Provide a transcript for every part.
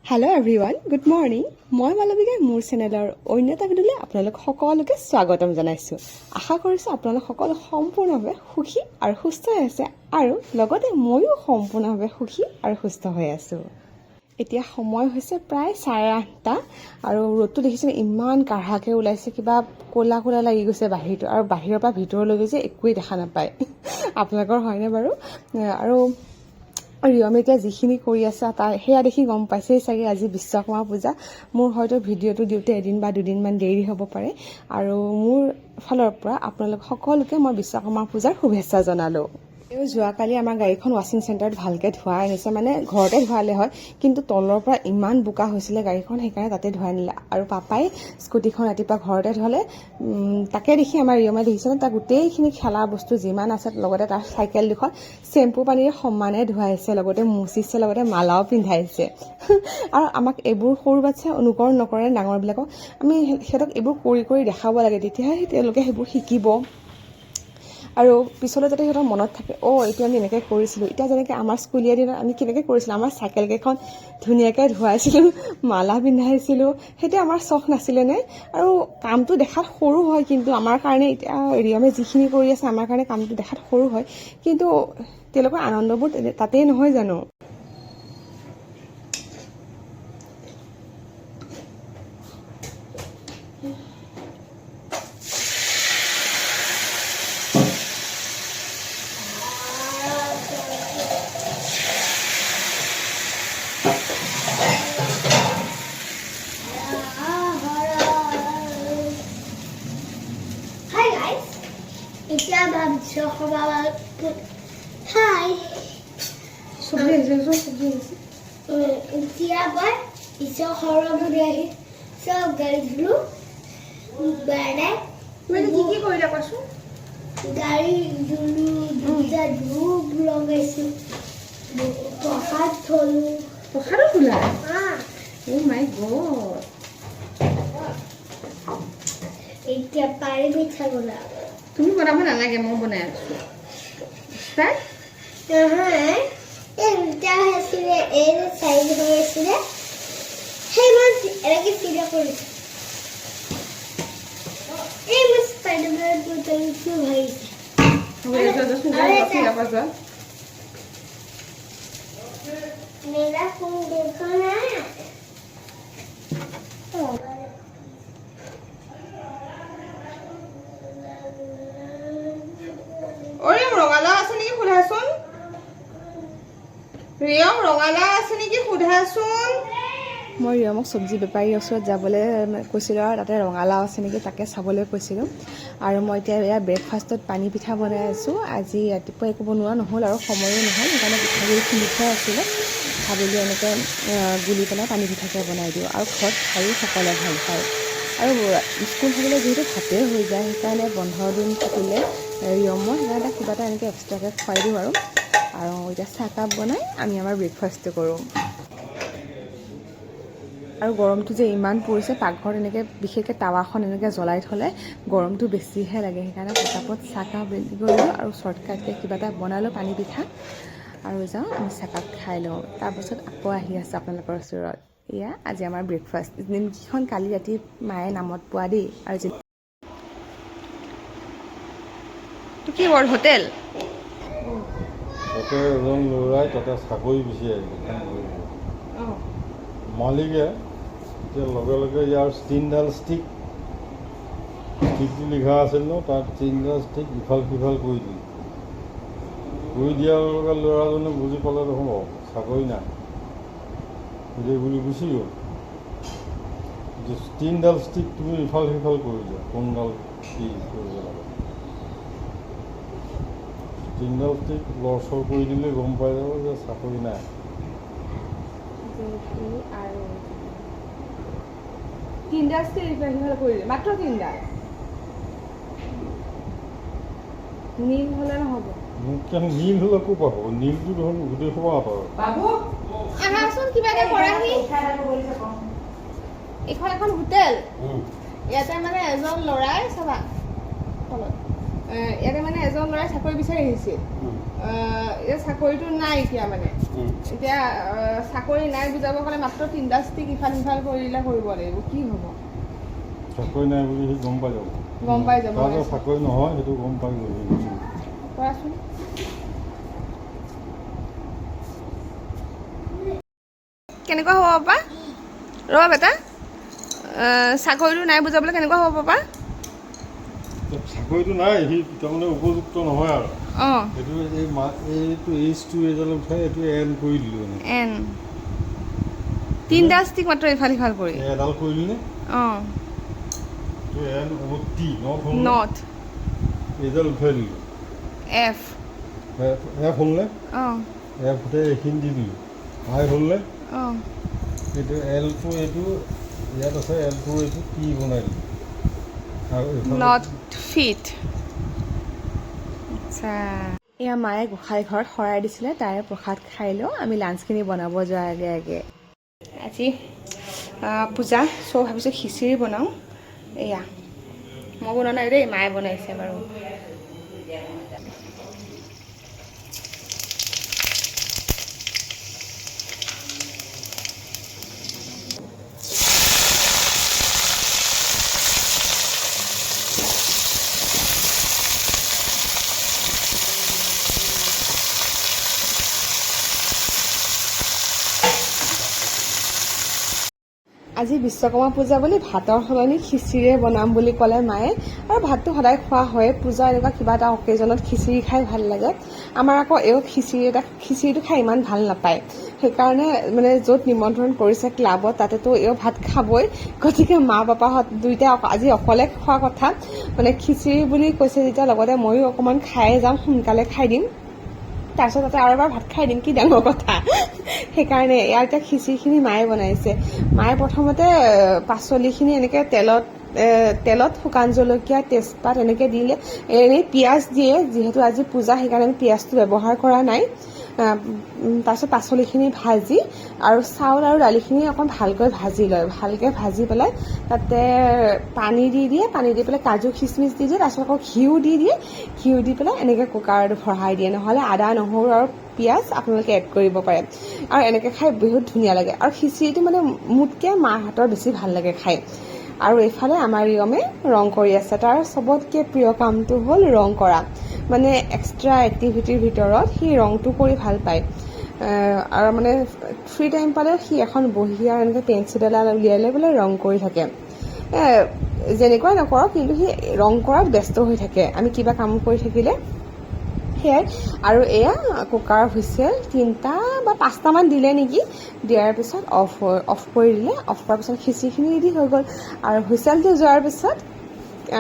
Hello' everyone, good morning. মই মালবিকাই মোৰ চেনেলৰ অন্য এটা ভিডিঅ'লৈ আপোনালোক সকলোকে স্বাগতম জনাইছোঁ। আশা কৰিছোঁ আপোনালোক সকলো সম্পূৰ্ণভাৱে সুখী আৰু সুস্থ হৈ আছে আৰু লগতে ময়ো সম্পূৰ্ণভাৱে সুখী আৰু সুস্থ হৈ আছোঁ। এতিয়া সময় হৈছে প্ৰায় 8:30 আৰু ৰ'দটো দেখিছেনে ইমান কাঢ়াকৈ ওলাইছে, কিবা ক'লা ক'লা লাগি গৈছে বাহিৰটো, আৰু বাহিৰৰ পৰা ভিতৰলৈ গৈছে একোৱেই দেখা নাপায়। আপোনালোকৰ হয়নে বাৰু? আৰু ৰিয়মে এতিয়া যিখিনি কৰি আছে তাৰ সেয়া দেখি গম পাইছেই চাগে আজি বিশ্বকৰ্মা পূজা। মোৰ হয়তো ভিডিঅ'টো দিওঁতে এদিন বা দুদিনমান দেৰি হ'ব পাৰে, আৰু মোৰ ফালৰ পৰা আপোনালোক সকলোকে মই বিশ্বকৰ্মা পূজাৰ শুভেচ্ছা জনালোঁ। যোৱাকালি আমাৰ গাড়ীখন ৱাশ্বিং চেণ্টাৰত ভালকৈ ধুৱাই আনিছে, মানে ঘৰতে ধুৱালে হয়, কিন্তু তলৰ পৰা ইমান বোকা হৈছিলে গাড়ীখন, সেইকাৰণে তাতে ধুৱাই আনিলে। আৰু পাপাই স্কুটিখন ৰাতিপুৱা ঘৰতে ধুৱালে। তাকে দেখি আমাৰ ৰিয়মে দেখিছেনে তাৰ গোটেইখিনি খেলা বস্তু যিমান আছে, লগতে তাৰ চাইকেল দুখন চেম্পু পানীৰে সমানে ধুৱাইছে, লগতে মুচিছে, লগতে মালাও পিন্ধাইছে। আৰু আমাক এইবোৰ সৰু বাচ্ছাই অনুকৰণ নকৰে ডাঙৰবিলাকক, আমি সিহঁতক এইবোৰ কৰি কৰি দেখাব লাগে, তেতিয়াহে তেওঁলোকে সেইবোৰ শিকিব আৰু পিছলৈ যাতে সিহঁতৰ মনত থাকে, এইটো আমি এনেকৈ কৰিছিলোঁ। এতিয়া যেনেকৈ আমাৰ স্কুলীয়া দিনত আমি কেনেকৈ কৰিছিলোঁ, আমাৰ চাইকেলকেইখন ধুনীয়াকৈ ধুৱাইছিলোঁ, মালা পিন্ধাইছিলোঁ, সেইটো আমাৰ চখ নাছিলেনে? আৰু কামটো দেখাত সৰু হয়, কিন্তু আমাৰ কাৰণে এতিয়া ৰিয়মে যিখিনি কৰি আছে আমাৰ কাৰণে কামটো দেখাত সৰু হয়, কিন্তু তেওঁলোকৰ আনন্দবোৰ তাতেই নহয় জানো? এতিয়া ভাবিছোঁ হাই চব্জি আহিছে। এতিয়া মই ঈশ্বৰ সৰবুৰি আহি চব গাড়ী ধুলো, বাৰে কি কি কৰিলা কোৱাচোন? গাড়ী ধুলো, দুটা ধূপ লগাইছোঁ, প্ৰসাদ থলো। প্ৰসাদো খোলা? মাই গড। এতিয়া পাৰি পিঠা বনাব। তুমি বনাব নালাগে, মই বনাই আছোঁ। নহয়, এই দুটা আছিলে, এই চাইড হৈ আছিলে, সেই মই এনেকৈ চিধা কৰিছোঁ। এই মই স্পাইডাৰমেন বটলটো ভাবিছে। मेरा फोन देखो ना। ৰঙালাও আছে নেকি সোধাচোন? ৰিয়ম ৰঙালাও আছে নেকি সোধাচোন? মই ৰিয়মক চব্জি বেপাৰীৰ ওচৰত যাবলৈ কৈছিলোঁ, আৰু তাতে ৰঙালাও আছে নেকি তাকে চাবলৈ কৈছিলোঁ। আৰু মই এতিয়া এয়া ব্ৰেকফাষ্টত পানী পিঠা বনাই আছোঁ। আজি ৰাতিপুৱা একো বনোৱা নহ'ল আৰু সময়ো নহ'ল, সেইকাৰণে পিঠাগুড়ি খুন্দি থোৱা আছিলে, ভাবিলোঁ এনেকৈ গুলি পেলাই পানী পিঠাকে বনাই দিওঁ। আৰু ঘৰত খায়ো সকলোৱে ভাল পায়, আৰু স্কুল থাকিলে যিহেতু ভাতেই হৈ যায়, সেইকাৰণে বন্ধৰ দিন থাকিলে ৰিয়মৰ সেইকাৰণে কিবা এটা এনেকৈ এক্সট্ৰাকৈ খুৱাই দিওঁ। আৰু এতিয়া চাহকাপ বনাই আমি আমাৰ ব্ৰেকফাষ্টটো কৰোঁ। আৰু গৰমটো যে ইমান পৰিছে, পাকঘৰত এনেকৈ বিশেষকৈ টাৱাখন এনেকৈ জ্বলাই থ'লে গৰমটো বেছিহে লাগে, সেইকাৰণে পটাপট চাহকাপ ৰেডি কৰিলোঁ আৰু শ্বৰ্টকাটকৈ কিবা এটা বনালোঁ পানী পিঠা, আৰু যাওঁ আমি চাহকাপ খাই লওঁ। তাৰপাছত আকৌ আহি আছোঁ আপোনালোকৰ ওচৰত। এয়া আজি আমাৰ ব্ৰেকফাষ্ট, নিমকিখন কালি ৰাতি মায়ে নামত পোৱা দেই। আৰু কি বৰ হোটেল তাতে এজন ল'ৰাই তাতে চাকৰি বিচাৰি মালিকে এতিয়া লগে লগে ইয়াৰ তিনিডাল ষ্টিকটো লিখা আছিল ন, তাত তিনিডাল ষ্টিক ইফাল সিফাল কৰি দিলে। কৰি দিয়াৰ লগে ল'ৰাজনে বুজি পালে দেখোন চাকৰি নাই, বুলি গুচি গ'ল। তিনিডাল ষ্টিক তুমি ইফাল সিফাল কৰি দিয়া, কোনডাল কি কৰিব লাগে। তিনিডাল ষ্টিক লৰচৰ কৰি দিলে গম পাই যাব যে চাকৰি নাই। মাত্ৰ তিনিডাল নীল হ'লে নহ'ব। নীল হ'লে ক'ৰ পৰা হ'ব? নীলটো দেখোন গোটেই সোপা আঁতৰ। আহাচোন কিবাকে কৰাহি। এইখন এখন হোটেল, ইয়াতে মানে এজন ল'ৰাই চাবা তলত ইয়াতে মানে এজন ল'ৰাই চাকৰি বিচাৰি আহিছিল এতিয়া চাকৰিটো নাই এতিয়া মানে এতিয়া চাকৰি নাই বুজাব গ'লে মাত্ৰ 3টা ষ্টিক ইফাল সিফাল কৰিলে কৰিব লাগিব কি হ'ব চাকৰি নাই বুলি সি গম পাই যাব তাৰ চাকৰি নহয় সেইটো গম পাই গ'ল কৰাচোন কেনেকুৱা হ'ব পাপা ৰ'বা বেটা চাকৰিটো নাই বুজাবলৈ কেনেকুৱা হ'ব পাপা চাকৰিটো নাই সি তাৰমানে উপযুক্ত নহয় আৰু অঁ এইটো এইটো এইচটো এডাল উঠাই এইটো এন কৰি দিলোঁ এন 3টা ষ্টিক মাত্ৰ ইফাল সিফাল কৰি এডাল কৰিলি নে অঁ এইটো এন টি নট এইডাল উঠাই দিলোঁ এফ এফ হ'লনে অঁ এফতে এইখিনি দি দিলোঁ আই হ'লনে অঁ এইটো এলটো এইটো ইয়াত আছে এলটো এইটো টি বনাই দিলোঁ আৰু নট ফিট আচ্ছা এয়া মায়ে গোঁসাই ঘৰত শৰাই দিছিলে তাৰে প্ৰসাদ খাই লওঁ আমি লাঞ্চখিনি বনাব যোৱাৰ আগে আগে আজি পূজা চ' ভাবিছোঁ খিচিৰি বনাওঁ এয়া মই বনোৱা নাই দেই মায়ে বনাইছে বাৰু আজি বিশ্বকৰ্মা পূজা বুলি ভাতৰ সলনি খিচিৰিয়ে বনাম বুলি ক'লে মায়ে আৰু ভাতটো সদায় খোৱা হয় পূজা এনেকুৱা কিবা এটা অকেজনত খিচিৰি খাই ভাল লাগে আমাৰ আকৌ এওঁ খিচিৰিটো খাই ইমান ভাল নাপায় সেইকাৰণে মানে য'ত নিমন্ত্ৰণ কৰিছে ক্লাবত তাতেতো এওঁ ভাত খাবই গতিকে মা পাপাহঁত দুইটাই আজি অকলে খোৱা কথা মানে খিচিৰি বুলি কৈছে যেতিয়া লগতে ময়ো অকণমান খাই যাম সোনকালে খাই দিম তাৰপিছত তাতে আৰু এবাৰ ভাত খাই দিম কি ডাঙৰ কথা সেইকাৰণে ইয়াৰ এতিয়া খিচিৰিখিনি মায়ে বনাইছে মায়ে প্ৰথমতে পাচলিখিনি এনেকৈ তেলত শুকান জলকীয়া তেজপাত এনেকৈ দিলে এনেই পিঁয়াজ দিয়ে যিহেতু আজি পূজা সেইকাৰণে আমি পিঁয়াজটো ব্যৱহাৰ কৰা নাই তাৰপিছত পাচলিখিনি ভাজি আৰু চাউল আৰু দালিখিনি অকণ ভালকৈ ভাজি লয় ভালকৈ ভাজি পেলাই তাতে পানী দি দিয়ে পানী দি পেলাই কাজু খিচমিচ দি দিয়ে তাৰপিছত আকৌ ঘিউ দি দিয়ে ঘিউ দি পেলাই এনেকৈ কুকাৰটো ভৰাই দিয়ে নহ'লে আদা নহৰু আৰু পিঁয়াজ আপোনালোকে এড কৰিব পাৰে আৰু এনেকৈ খাই বহুত ধুনীয়া লাগে আৰু খিচিৰিটো মানে মোতকৈ মাৰ হাতৰ বেছি ভাল লাগে খাই আৰু এইফালে আমাৰ ৰিয়মে ৰং কৰি আছে তাৰ চবতকৈ প্ৰিয় কামটো হ'ল ৰং কৰা মানে এক্সট্ৰা এক্টিভিটিৰ ভিতৰত সি ৰংটো কৰি ভাল পায় আৰু মানে ফ্ৰী টাইম পালেও সি এখন বহি আৰু এনেকৈ পেঞ্চিল এডাল উলিয়াই লৈ পেলাই ৰং কৰি থাকে যেনেকুৱাই নকৰক কিন্তু সি ৰং কৰাত ব্যস্ত হৈ থাকে আমি কিবা কাম কৰি থাকিলে সেয়াই আৰু এয়া কুকাৰ হুইচেল 3টা বা 5টামান দিলে নেকি দিয়াৰ পিছত অফ কৰি দিলে অফ কৰাৰ পিছত খিচিৰিখিনি ৰেডি হৈ গ'ল আৰু হুইচেলটো যোৱাৰ পিছত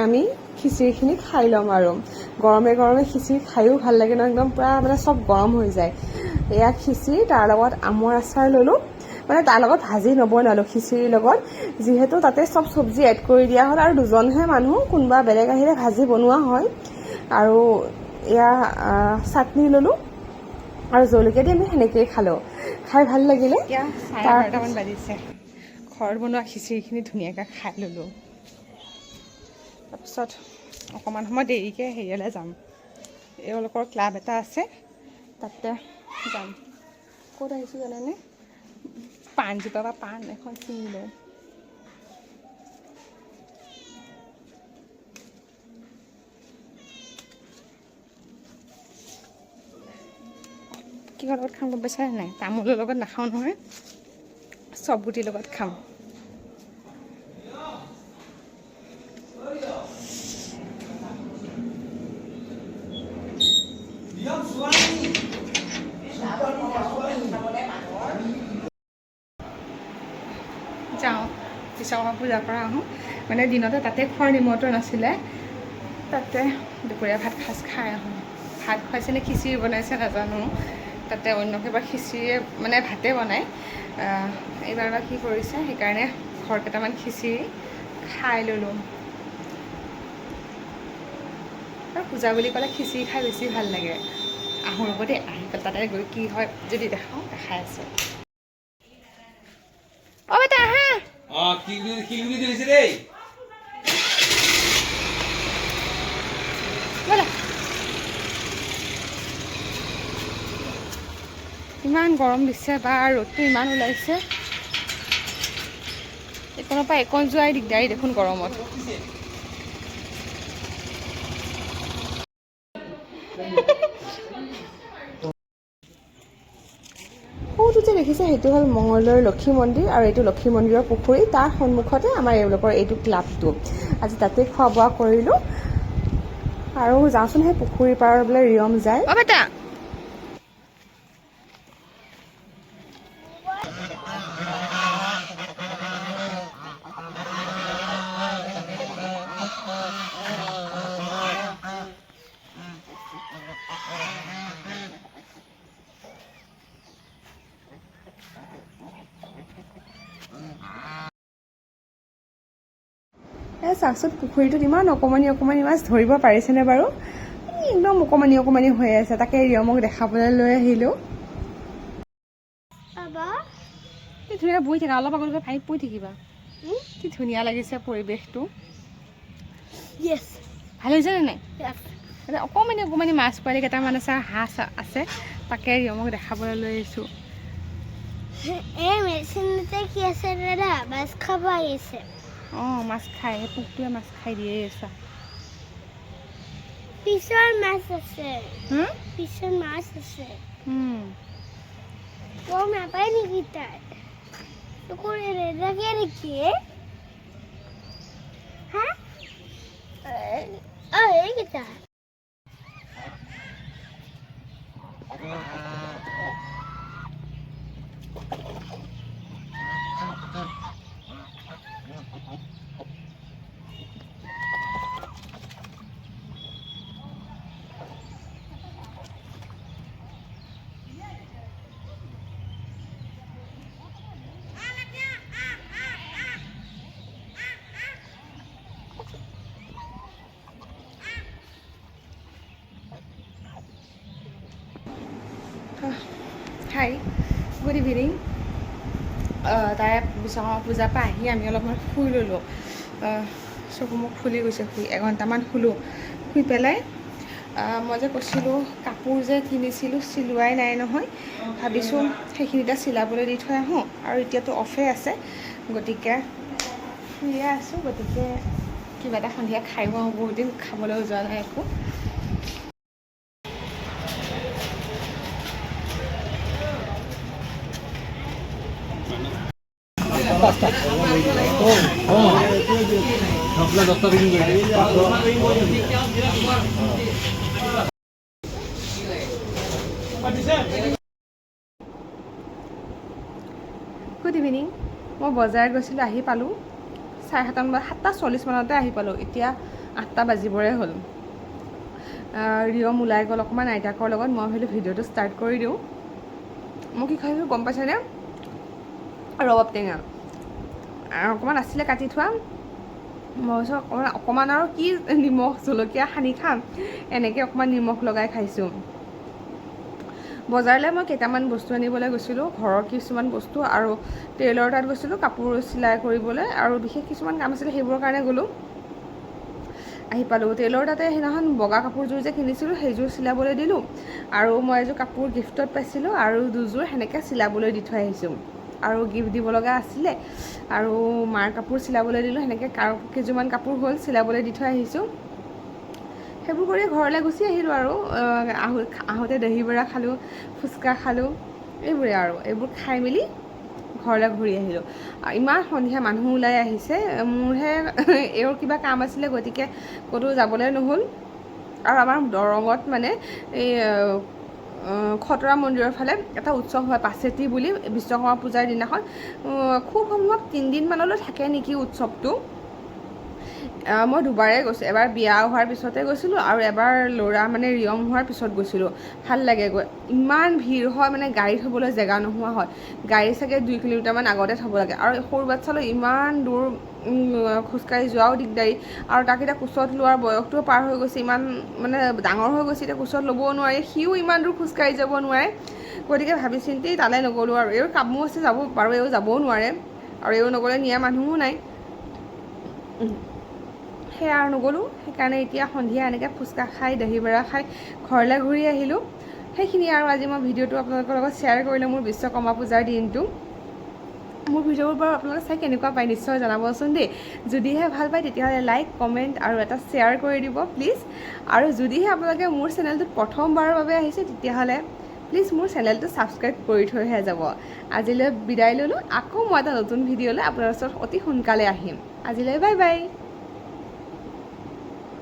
আমি খিচিৰিখিনি খাই ল'ম আৰু গৰমে গৰমে খিচিৰি খায়ো ভাল লাগে ন একদম পূৰা মানে চব গৰম হৈ যায় এয়া খিচিৰি তাৰ লগত আমৰ আচাৰ ল'লোঁ মানে তাৰ লগত ভাজি নবনালোঁ খিচিৰিৰ লগত যিহেতু তাতে চব চব্জি এড কৰি দিয়া হ'ল আৰু দুজনহে মানুহ কোনোবা বেলেগ আহিলে ভাজি বনোৱা হয় আৰু এয়া চাটনি ল'লোঁ আৰু জলকীয়া দি আমি সেনেকৈয়ে খালোঁ খাই ভাল লাগিলে এতিয়া 12:30মান বাজিছে ঘৰত বনোৱা খিচিৰিখিনি ধুনীয়াকৈ খাই ল'লোঁ তাৰপিছত অকণমান সময় দেৰিকৈ হেৰিয়ালৈ যাম এওঁলোকৰ ক্লাব এটা আছে তাতে যাম ক'ত আহিছোঁ জানেনে পাণজোপা বা পাণ এখন চিঙি লওঁ কিহৰ লগত খাম গম পাইছানে নাই তামোলৰ লগত নাখাওঁ নহয় চব গুটিৰ লগত খাম যাওঁ বিশ্বকৰ্মা পূজাৰ পৰা আহোঁ মানে দিনতে তাতে খোৱাৰ নিমন্ত্ৰণ আছিলে তাতে দুপৰীয়া ভাত সাজ খাই আহোঁ ভাত খুৱাইছে নে খিচিৰি বনাইছে নাজানো তাতে অন্য কিবা খিচিৰিয়ে মানে ভাতে বনায় এইবাৰ বা কি কৰিছে সেইকাৰণে ঘৰ কেইটামান খিচিৰি খাই ল'লোঁ আৰু পূজা বুলি ক'লে খিচিৰি খাই বেছি ভাল লাগে আহোঁ ৰ'ব দেই আহি পেলাই তাতে গৈ কি হয় যদি দেখাওঁ দেখাই আছোঁ অ বেটা আহা ব'লা ইমান গৰম দিছে বা ৰ'দটো ইমান ওলাইছে, এইকণৰ পৰা এইকণ যোৱাই দিগদাৰী দেখোন গৰমত। সৌটো যে দেখিছে সেইটো হ'ল মঙলদৈৰ লক্ষী মন্দিৰ, আৰু এইটো লক্ষী মন্দিৰৰ পুখুৰী। তাৰ সন্মুখতে আমাৰ এওঁলোকৰ এইটো ক্লাবটো। আজি তাতেই খোৱা বোৱা কৰিলোঁ আৰু যাওঁচোন সেই পুখুৰীৰ পাৰৰ বোলে ৰিয়ম যায়। অ বেটা, চাওকচোন পুখুৰীটোত ইমান অকণমানি অকণমানি মাছ ধৰিব পাৰিছেনে বাৰু? একদম অকণমানি অকণমানি হৈ আছে। তাকে ৰিয়মক দেখাবলৈ লৈ আহিলোঁ। কি ধুনীয়া বৈ থাকা, অলপ আগলৈকে পানীত পৰি থাকিবা। কি ধুনীয়া লাগিছে পৰিৱেশটো। ভাল হৈছেনে নাই? অকণমানি অকণমানি মাছ পোৱালি কেইটামান আছে, হাঁহ আছে, তাকে ৰিয়মক দেখাবলৈ লৈ আহিছোঁ। এই মেচিনতে কি আছে দাদা? মাছ খাব আহিছে। অঁ, মাছ খায়, সেই পোকটোৱে মাছ খাই দিয়ে আছা। পিছৰ মাছ আছে, পিছৰ মাছ আছে। গম নাপায় নেকি তাই? পুখুৰী নেদেখে নেকি? হা? এইকেইটা হাই, গুড ইভিনিং। তাই বিশ্বকৰ্মা পূজাৰ পৰা আহি আমি অলপমান শুই ল'লোঁ। চকু মুখ ফুলি গৈছে, শুই এঘণ্টামান শুলোঁ। শুই পেলাই মই যে কৈছিলোঁ কাপোৰ যে কিনিছিলোঁ চিলোৱাই নাই নহয়, ভাবিছোঁ সেইখিনিতে চিলাবলৈ দি থৈ আহোঁ। আৰু এতিয়াতো অফে আছে, গতিকে শুইয়ে আছোঁ। গতিকে কিবা এটা সন্ধিয়া খাইও আহোঁ, বহুত দিন খাবলৈও যোৱা নাই একো। Good evening. মই বজাৰত গৈছিলোঁ, আহি পালোঁ 7:40 মানতে আহি পালোঁ। এতিয়া 8টা বাজিবৰে হ'ল। ৰিয়ম ওলাই গ'ল অকণমান আইতাকৰ লগত। মই ভাবিলোঁ ভিডিঅ'টো ষ্টাৰ্ট কৰি দিওঁ। মই কি খাইছোঁ গম পাইছেনে? ৰবাব টেঙা অকণমান আছিলে কাটি থোৱা। মই ভাবিছোঁ অকণমান আৰু কি নিমখ জলকীয়া সানি খাম, এনেকৈ অকণমান নিমখ লগাই খাইছোঁ। বজাৰলৈ মই কেইটামান বস্তু আনিবলৈ গৈছিলোঁ, ঘৰৰ কিছুমান বস্তু, আৰু টেইলৰ তাত গৈছিলোঁ কাপোৰ চিলাই কৰিবলৈ, আৰু বিশেষ কিছুমান কাম আছিলে সেইবোৰৰ কাৰণে গ'লোঁ। আহি পালোঁ টেইলৰ তাতে। সেইদিনাখন বগা কাপোৰযোৰ যে কিনিছিলোঁ সেইযোৰ চিলাবলৈ দিলোঁ, আৰু মই এযোৰ কাপোৰ গিফ্টত পাইছিলোঁ আৰু দুযোৰ সেনেকৈ চিলাবলৈ দি থৈ আহিছোঁ। আৰু গিফ্ট দিব লগা আছিলে, আৰু মাৰ কাপোৰ চিলাবলৈ দিলোঁ। সেনেকৈ কেইযোৰমান কাপোৰ হ'ল, চিলাবলৈ দি থৈ আহিছোঁ। সেইবোৰ কৰি ঘৰলৈ গুচি আহিলোঁ। আৰু আহোঁতে দহি বৰা খালোঁ, ফুচকা খালোঁ, এইবোৰে আৰু এইবোৰ খাই মেলি ঘৰলৈ ঘূৰি আহিলোঁ। ইমান সন্ধিয়া মানুহ ওলাই আহিছে। মোৰহে এওঁৰ কিবা কাম আছিলে, গতিকে ক'তো যাবলৈ নহ'ল। আৰু আমাৰ দৰঙত মানে এই খতৰা মন্দিৰৰ ফালে এটা উৎসৱ হয়, পাছেতি বুলি, বিশ্বকৰ্মা পূজাৰ দিনাখন। খুব সম্ভৱ 3 দিনমানলৈ থাকে নেকি উৎসৱটো। মই দুবাৰেই গৈছোঁ, এবাৰ বিয়া হোৱাৰ পিছতে গৈছিলোঁ, আৰু এবাৰ ল'ৰা মানে ৰিয়ম হোৱাৰ পিছত গৈছিলোঁ। ভাল লাগে গৈ। ইমান ভিৰ হয়, মানে গাড়ী থ'বলৈ জেগা নোহোৱা হয়। গাড়ী চাগে 2 কিলোমিটাৰমান আগতে থ'ব লাগে, আৰু সৰু বাচ্ছালৈ ইমান দূৰ খোজকাঢ়ি যোৱাও দিগদাৰী। আৰু তাক এতিয়া কোচত লোৱাৰ বয়সটোও পাৰ হৈ গৈছে, ইমান মানে ডাঙৰ হৈ গৈছে, এতিয়া কোচত ল'বও নোৱাৰি, সিও ইমান দূৰ খোজকাঢ়ি যাব নোৱাৰে। গতিকে ভাবি চিন্তি তালৈ নগ'লোঁ। আৰু এইও কামো আছে, যাব বাৰু, এইও যাবও নোৱাৰে, আৰু এইও নগ'লে নিয়া মানুহো নাই। সেয়া আৰু নগ'লোঁ। সেইকাৰণে এতিয়া সন্ধিয়া এনেকৈ ফুচকা খাই দহি বৰা খাই ঘৰলৈ ঘূৰি আহিলোঁ। সেইখিনি আৰু আজি মই ভিডিঅ'টো আপোনালোকৰ লগত শ্বেয়াৰ কৰিলোঁ মোৰ বিশ্বকৰ্মা পূজাৰ দিনটো মোৰ ভিডিঅ'বোৰ বাৰু আপোনালোকে চাই কেনেকুৱা পায় নিশ্চয় জনাবচোন দেই যদিহে ভাল পায় তেতিয়াহ'লে লাইক কমেণ্ট আৰু এটা শ্বেয়াৰ কৰি দিব প্লিজ আৰু যদিহে আপোনালোকে মোৰ চেনেলটোত প্ৰথমবাৰৰ বাবে আহিছে তেতিয়াহ'লে প্লিজ মোৰ চেনেলটো ছাবস্ক্ৰাইব কৰি থৈহে যাব আজিলৈ বিদায় ল'লোঁ আকৌ মই এটা নতুন ভিডিঅ'লৈ আপোনাৰ ওচৰত অতি সোনকালে আহিম আজিলৈ বাই বাই